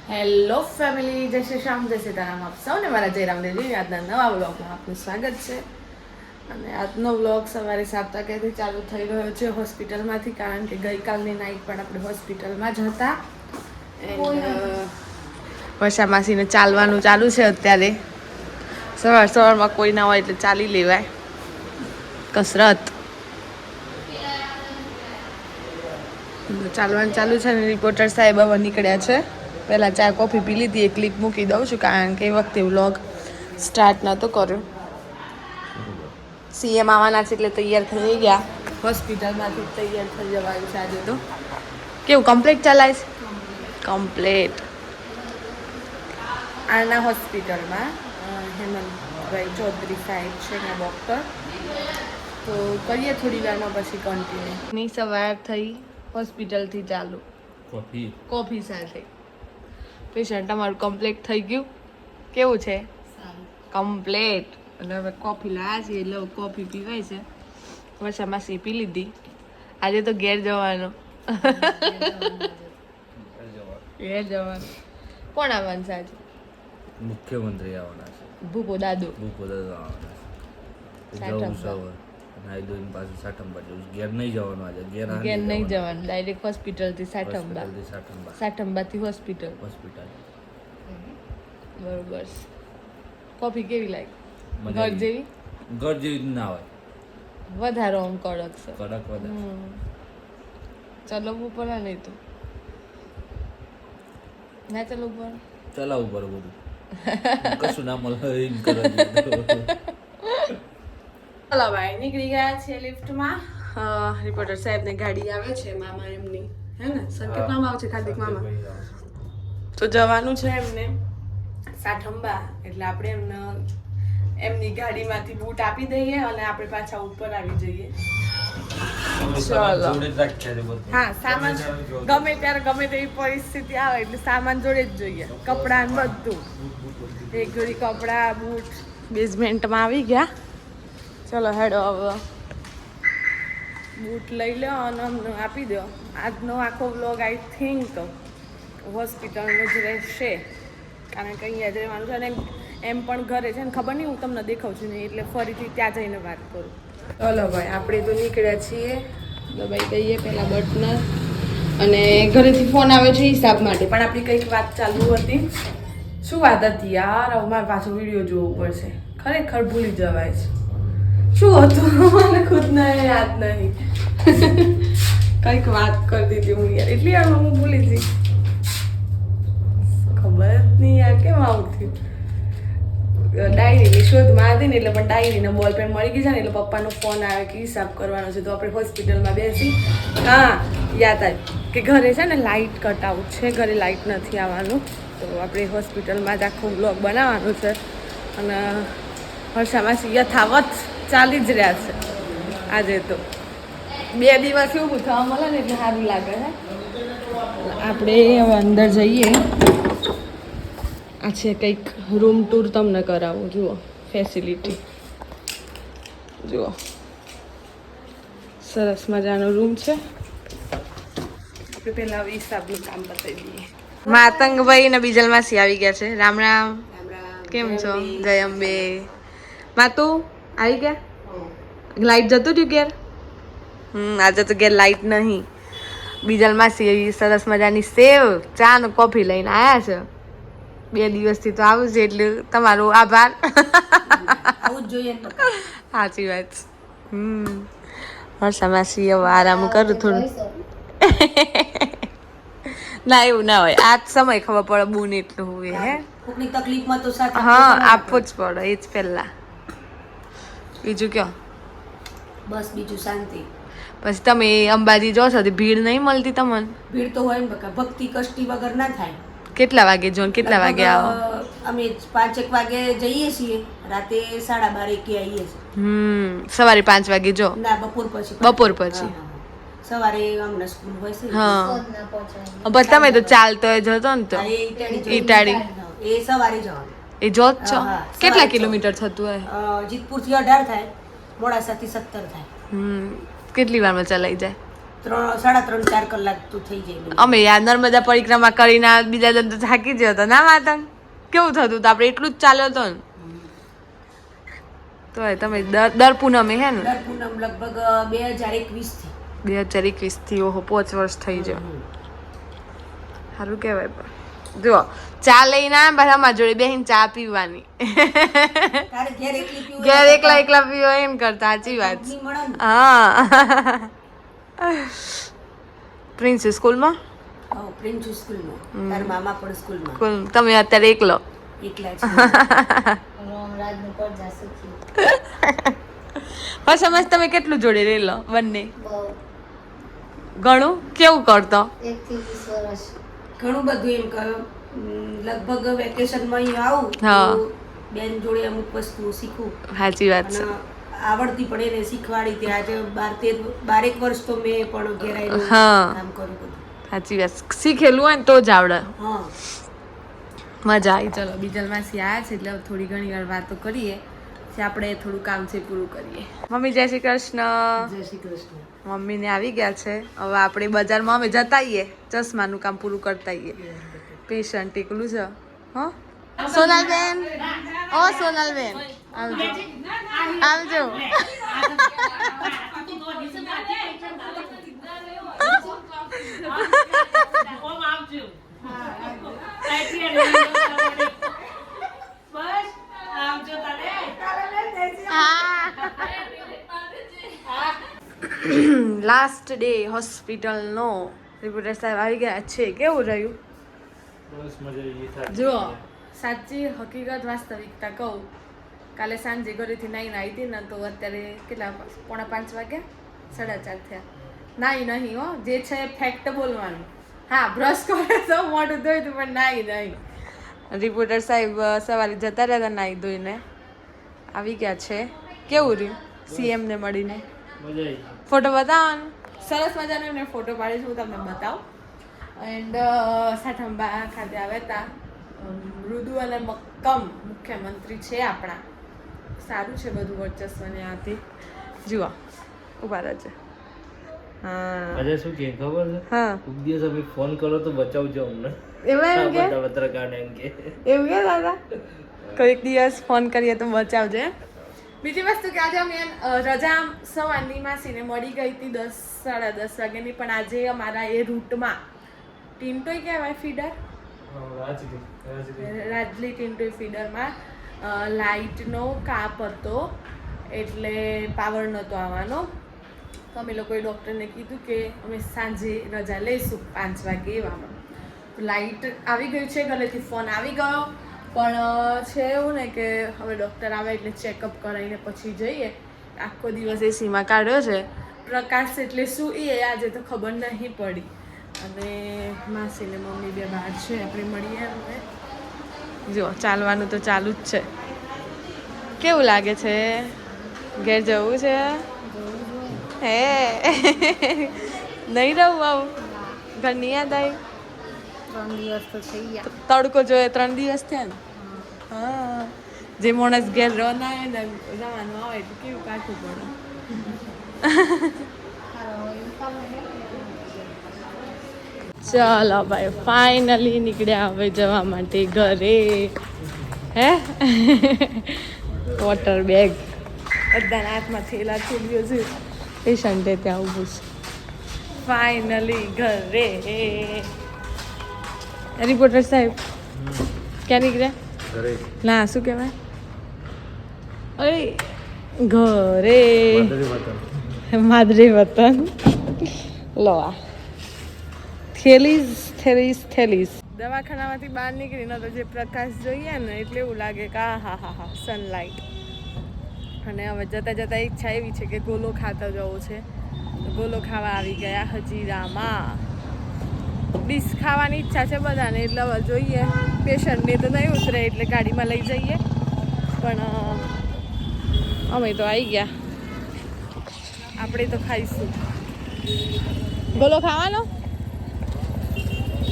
Hello family, જય શ્રી શ્યામ, જય સીતારામ. આપ સૌને મારા જયરામ દેવજી આજના નવા વ્લોગમાં આપનું સ્વાગત છે. અને આજનો વ્લોગ સવારે 7 વાગ્યાથી ચાલુ થઈ રહ્યો છે હોસ્પિટલમાંથી, કારણ કે ગઈકાલની નાઈટ પણ આપણે હોસ્પિટલમાં જ હતા. વર્ષા માસીને ચાલવાનું ચાલુ છે અત્યારે. સવારમાં કોઈ ના હોય એટલે ચાલી લેવાય, કસરત ચાલવાનું ચાલુ છે. અને રિપોર્ટર સાહેબ હવે નીકળ્યા છે. પહેલાં ચા કોફી પી લીધી, એક ક્લિપ મૂકી દઉં છું કારણ કે એ વખતે વ્લોગ સ્ટાર્ટ નહોતો કર્યો. સીએમ આવવાના છે એટલે તૈયાર થઈ ગયા. હોસ્પિટલમાંથી તૈયાર થઈ જવાયું છે આજે તો. કેવું કમ્પ્લીટ ચલાય છે? કમ્પ્લીટ. આના હોસ્પિટલમાં હેમંતભાઈ ચૌધરી સાહેબ છે ને ડૉક્ટર. તો કરીએ થોડી વારમાં પછી કન્ટિન્યુ. ની સવાર થઈ હોસ્પિટલથી ચાલુ કોફી સાથે. પેશન્ટ તમારું કમ્પ્લીટ થઈ ગયું. કેવું છે? કમ્પ્લીટ. અને હવે કોફી લાવ્યા છીએ એટલે કોફી પીવાય છે. વર્ષા માસી પી લીધી. આજે તો ઘેર જવાનું. ઘેર જવાનું. કોણ આવવાનું છે આજે? મુખ્યમંત્રી આવવાના છે. ભૂપો દાદુ આવવાના છે. જવું સવાર નાઈ ધોઈને પાછું સાઠંબા જવું. ઘેર નહીં જવાનું આજે. ઘેર નહીં જવાનું, ડાયરેક્ટ હોસ્પિટલથી સાઠંબા. સાઠંબાથી હોસ્પિટલ. બરોબર. કોફી કેવી લાગી? ઘર જેવી? ઘર જેવી ના હોય, વધારે આમ કડક છે. કડક વધારે. ચલાવવું પડે નહીં તો ના ચલાવવું પડે. ચલાવવું પડે બધું. કશું ના મળે એમ કરે. ચલો ભાઈ, નીકળી ગયા છે લિફ્ટમાં. રિપોર્ટર સાહેબની ગાડી આવે છે, મામા એમની, હે ને? સંકેત મામા આવે છે, કાર્તિક મામા. તો જવાનું છે એમને સાઠંબા. એટલે આપણે એમની ગાડીમાંથી બૂટ આપી દઈએ અને આપણે પાછા ઉપર આવી જઈએ. ચલો. હા, સામાન ગમે ત્યારે ગમે તેવી પરિસ્થિતિ આવે એટલે સામાન જોડે જ જોઈએ. કપડાં ને બધું. એક જોડી કપડાં, બૂટ બેઝમેન્ટમાં આવી ગયા. ચલો હેડો હવે બૂટ લઈ લો અને અમને આપી દો. આજનો આખો વ્લોગ આઈ થિંક હોસ્પિટલનો જ રહેશે, કારણ કે અહીંયા જ રહેવાનું છે. અને એમ પણ ઘરે છે ને, ખબર નહીં, હું તમને દેખાઉં છું નહીં એટલે ફરીથી ત્યાં જઈને વાત કરું. ચલો ભાઈ, આપણે તો નીકળ્યા છીએ. દબાઈ દઈએ પહેલાં બટન. અને ઘરેથી ફોન આવે છે હિસાબ માટે, પણ આપણી કંઈક વાત ચાલુ હતી. શું વાત હતી યાર? હવે મારે પાછો વિડીયો જોવો પડશે. ખરેખર ભૂલી જવાય છે. શું હતું મને ખુદને યાદ નહીં. કંઈક વાત કરી દીધી હું યાર, એટલી વારમાં હું ભૂલી ગઈ. ખબર જ નહીં યાર કેમ આવું થયું. ડાયરીની શોધમાં હતી ને એટલે, પણ ડાયરીનો બોલ પેન મળી ગઈ છે ને એટલે પપ્પાનો ફોન આવે કે હિસાબ કરવાનો છે. તો આપણે હોસ્પિટલમાં બેસી. હા, યાદ આવ્યું કે ઘરે છે ને લાઇટ કટ આઉટ છે, ઘરે લાઇટ નથી આવવાનું. તો આપણે હોસ્પિટલમાં જ આખો બ્લોગ બનાવવાનું છે. અને વર્ષામાં યથાવત ચાલી જ રહ્યા છે. આજે તો 2 દિવસ એવું થવા મળે ને એટલે સારું લાગે છે. આપણે હવે અંદર જઈએ. આ છે કંઈક રૂમ ટૂર, તમને કરાવું. જુઓ ફેસિલિટી, જુઓ સરસ મજાનો રૂમ છે. આપણે પહેલા હિસાબનું કામ બતાવી દઈએ. માતંગભાઈ ને બીજલ માસી આવી ગયા છે. રામ રામ. કેમ છો? જય અંબે. માતુ આવી ગયા? લાઈટ જતું રહ્યું ઘેર? આજે તો ઘેર લાઈટ નહીં. બીજલ માસી સરસ મજાની સેવ, ચા ને કોફી લઈને આવ્યા છે. 2 દિવસથી તો આવું છે એટલે તમારો આભાર. આવું જ જોઈએ. સાચી વાત. વર્ષા માસી હવે આરામ કરું થોડું. ના એવું ના હોય, આ જ સમય ખબર પડે બુન એટલું હોય. હે કોકની તકલીફમાં તો સાથ હા આપવો જ પડે, એ જ પહેલા. બીજું કયો? બસ બીજું શાંતિ. પછી તમે અંબાજી જો છો ભીડ નહીં મળતી તમને? ભીડ તો હોય ને બકા, ભક્તિ કષ્ટી વગર ના થાય. કેટલા વાગે જો કેટલા વાગે આવો? અમે 5-1 વાગે જઈએ છીએ, રાતે 12:30 આવીએ છીએ. સવારે 5 વાગે જો? ના, બપોર પછી. બપોર પછી સવારે હમણાં સ્કૂલ હોય છે. હા, બસ તમે તો ચાલતો જતો ને તો ઈટાડી એ સવારે જવાનું. એ જો જ છો? કેટલા કિલોમીટર થતું હોય? જીતપુર થી 18 થાય, મોડાસા થી 17 થાય. કેટલી વારમાં ચલાઈ જાય? 3.5-4 કલાક તો થઈ જાય. અમે યાર નર્મદા પરિક્રમા કરીને બીજા દન તો થાકી ગયો હતો ના માતંગ કેવું થતું હતું આપણે એટલું જ ચાલ્યો હતો ને તો તમે દર પૂનમે હે ને દર પૂનમ લગભગ 2021 થી 2021 થી ઓહો 5 વર્ષ થઈ જાય સારું કહેવાય પણ જો ચા લઈને બસ અમારા જોડે બેહીને ચા પીવાની તારે ઘેર એકલી પીવું ઘેર એકલા પીવો એમ કરતા સાચી વાત નહીં મળે ને. હા પ્રિન્સ સ્કૂલમાં પ્રિન્સ સ્કૂલમાં તારા મામા પણ સ્કૂલમાં સ્કૂલ તમે અત્યારે એકલો એકલા છે. પણ સમજ તમે કેટલું જોડે રેલો બંને ઘણું કેવું કરતો ઘણું બધું એમ કહ્યું લગભગ વેકેશનમાં અહીં આવું હા. તો બેન જોડે અમુક વસ્તુ શીખું સાચી વાત છે અને આવડતી પણ એને શીખવાડી તે આજે 12 વર્ષ તો મેં પણ ઘેર આવીને હા. કામ કર્યું બધું. સાચી વાત શીખેલું હોય ને તો જ આવડે હા મજા આવી ચલો બીજલ માસી આવ્યા છે એટલે હવે થોડી ઘણી વાર વાતો કરીએ પછી આપણે થોડું કામ છે પૂરું કરીએ મમ્મી જય શ્રી કૃષ્ણ જય શ્રી કૃષ્ણ. મમ્મીને આવી ગયા છે હવે આપણે બજારમાં અમે જતા આવીએ ચશ્માનું કામ પૂરું કરતા આવીએ પેશન્ટ એકલું છે હા સોનલબેન ઓ સોનલબેન આવજો આવજો લાસ્ટ ડે હોસ્પિટલનો રિપોર્ટર સાહેબ આવી ગયા છે કેવું રહ્યું જુઓ સાચી હકીકત વાસ્તવિકતા કહું કાલે સાંજે ઘરેથી નાઈને આવી હતી ને તો અત્યારે કેટલા 4:45 વાગ્યા 4:30 થયા નાઈ નહીં હો જે છે એ ફેક્ટ બોલવાનું હા બ્રશ કરે તો મોઢું ધોઈ તું પણ નાઈ નહીં રિપોર્ટર સાહેબ સવારે જતા રહ્યા હતા નાઈ ધોઈને આવી ગયા છે કેવું રહ્યું સીએમ ને મળીને ફોટો બતાવવાનો સરસ મજાનો એમને ફોટો પાડીશું હું તમને બતાવું એન્ડ સાઠંબા ખાતે આવ્યા હતા મૃદુ અને મક્કમ મુખ્યમંત્રી છે આપણા સારું છે બધું વર્ચસ્વ ને આથી જુઓ ઉભા રહેજો હા આજે શું કે ખબર છે હા એક દિવસ અમે ફોન કરો તો બચાવજો અમને એમાં એમ કે બધા પત્રકારને એમ કે એવું કે દાદા કોઈક દિવસ ફોન કરીએ તો બચાવજો એમ બીજી વસ્તુ કે આજે અમે રજા સવારની માસીને મળી ગઈ હતી 10-10:30 વાગ્યાની પણ આજે અમારા એ રૂટમાં ટીન્ટોય કહેવાય ફીડર રાજલી ટીન્ટોય ફીડરમાં લાઇટનો કાપ હતો એટલે પાવર નહોતો આવવાનો તો અમે લોકોએ ડૉક્ટરને કીધું કે અમે સાંજે રજા લઈશું 5 વાગે એવામાં લાઇટ આવી ગઈ છે ગલેથી ફોન આવી ગયો પણ છે એવું ને કે હવે ડૉક્ટર આવે એટલે ચેકઅપ કરાવીને પછી જઈએ આખો દિવસ એસીમાં કાઢ્યો છે પ્રકાશ એટલે શું એ આજે તો ખબર નહીં પડી અને માસી ને મમ્મી બે બહાર છે આપણે મળીએ હવે જો ચાલવાનું તો ચાલુ જ છે કેવું લાગે છે ઘેર જવું છે હે નહીં રહું આવું ઘરની યાદ આવી 3 દિવસ તો થઈ ગયા તડકો જોઈએ 3 દિવસ થયા ને હા જે માણસ ઘેર રહો ના હોય ને જવાનું આવે તો કેવું કાઠું પડે ચાલો ભાઈ ફાઇનલી નીકળ્યા હવે જવા માટે ઘરે હે વોટર બેગ બધાના હાથમાં થેલા થેલીઓ છે પેશન્ટે ત્યાં ઊભું છે ફાઇનલી ઘરે રિપોર્ટર સાહેબ ક્યાં નીકળ્યા ઘરે ના શું કહેવાય અરે ઘરે માદરે વતન લો આ થેલીસ દવાખાનામાંથી બહાર નીકળીને તો જે પ્રકાશ જોઈએ ને એટલે એવું લાગે કે હા સનલાઇટ અને હવે જતાં ઈચ્છા એવી છે કે ગોલો ખાતા જવું છે તો ગોલો ખાવા આવી ગયા હજીરામાં ડીશ ખાવાની ઈચ્છા છે બધાને એટલે હવે જોઈએ પેશન્ટને તો નહીં ઉતરે એટલે ગાડીમાં લઈ જઈએ પણ અમે તો આવી ગયા આપણે તો ખાઈશું ગોલો ખાવાનો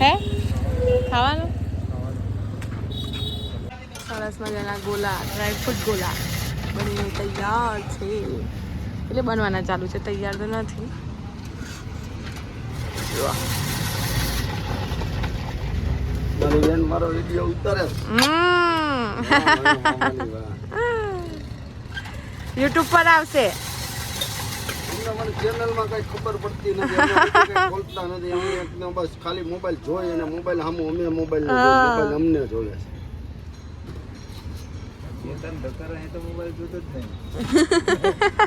હે ખાવાનું સરસ મજાના ગોલા ડ્રાયફ્રૂટ ગોલા બનીને તૈયાર છે એટલે બનવાના ચાલુ છે તૈયાર તો નથી જુઓ મારી બેન મારો વિડિયો ઉતારે યુટ્યુબ પર આવશે. મને ચેનલમાં કઈ ખબર પડતી નથી, અમે કઈ બોલતા નથી, અમે એકદમ બસ ખાલી મોબાઈલ જોઈએ અને મોબાઈલ સામે અમે મોબાઈલ અમને જોવે છે. ચેતન ડકર અહીં તો મોબાઈલ જોતો જ નહીં,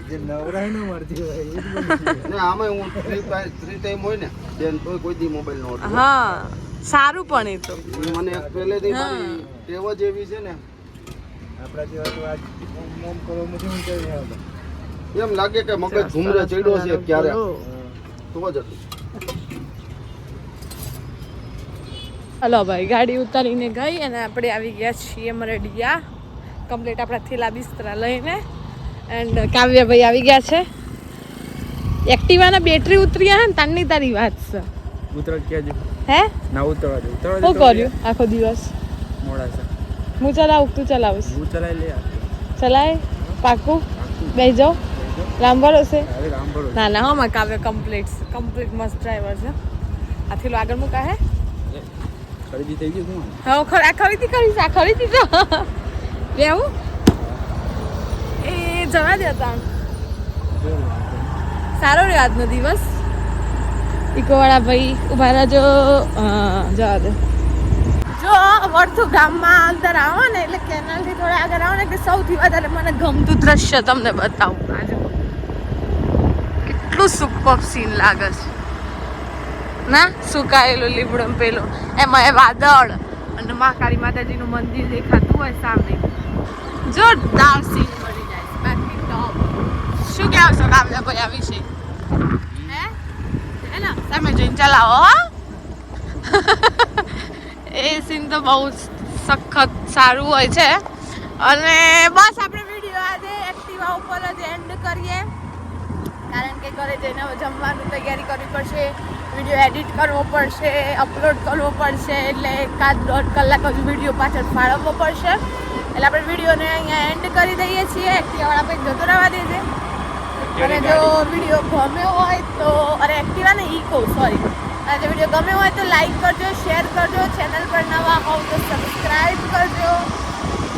જે નવરાય ન મળતી હોય એ જ ને. આમે હું ફ્રી ટાઈમ હોય ને બેન તોય કોઈ દી મોબાઈલ નો ઓળખું. હા સારું પણ એ તો મને પહેલેથી મારી ટેવ જ એવી છે ને, આપણા જેવા તો આજ મોમ કરો મુજે હું કહી રહ્યા એમ લાગે કે મગજ ઘૂમરે ચડ્યો છે ક્યારે તો જ હતું. હલો ભાઈ, ગાડી ઉતારીને ગઈ અને આપણે આવી ગયા છીએ મરડિયા કમ્પ્લીટ આપણા થેલા બિસ્તરા લઈને. એન્ડ કાવ્યભાઈ આવી ગયા છે. એક્ટિવાના બેટરી ઉતર્યા હે ને તાની તારી વાત છે. ઉતરા ક્યાં છે? હે ના ઉતરવા દે. ઉતરવા શું કર્યું આખો દિવસ? મોડા છે. હું ચલાવું તું ચલાવીશ? હું ચલાવી લે. ચલાય પાકું બેસી જાઓ. રામ ભરોસે? અરે રામ ભરોસે. ના ના હા કાવ્ય કમ્પ્લીટ મસ્ત ડ્રાઈવર છે. આ થેલો આગળ મૂકા હે? ખરીદી થઈ ગઈ શું? હા ખરીદી કરીશ. આ ખરીદી તો લેવું એ જવા દે તા. સારો રહ્યો આજનો દિવસ. ઇકોવાળા ભાઈ ઉભા રહેજો. જવા દે. જો વર્થુ ગામમાં અંદર આવો ને એટલે કેનાલથી થોડા આગળ આવો ને એટલે સૌથી વધારે મને ગમતું દ્રશ્ય તમને બતાવું. આજે કેટલું સુપર સીન લાગે છે ના. સુકાયેલું લીમડો પેલું એમાં એ વાદળ અને મહાકાળી માતાજીનું મંદિર દેખાતું હોય સામે. જોરદાર સીન મળી જાય. બાકી ટોપ. શું કહેવો છો કાવ્યા ભાઈ આ વિશે? હે ને તમે જઈને ચલાવો. એ સીન તો બહુ સખત સારું હોય છે. અને બસ આપણે વિડીયો આજે એક્ટિવા ઉપર જ એન્ડ કરીએ, કારણ કે ઘરે જઈને હવે જમવાનું તૈયારી કરવી પડશે, વિડીયો એડિટ કરવો પડશે, અપલોડ કરવો પડશે, એટલે 1-1.5 કલાક હજુ વિડીયો પાછળ ફાળવવો પડશે. એટલે આપણે વિડીયોને અહીંયા એન્ડ કરી દઈએ છીએ. એક્ટિવાવાળા ભાઈ જતો રહેવા દેજે. અને જો વિડીયો ગમ્યો હોય તો એક્ટિવા ને સોરી અને જો વિડીયો ગમ્યો હોય તો લાઈક કરજો, શેર કરજો, ચેનલ પર નવા હોવ તો સબસ્ક્રાઈબ કરજો.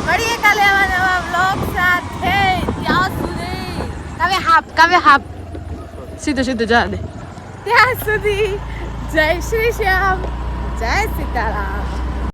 મળીએ કાલે આવા નવા વ્લોગ સાથે. ત્યાં સુધી કાવ્ય હાપ સીધું જવા દે. ત્યાં સુધી જય શ્રી શ્યામ, જય સીતારામ.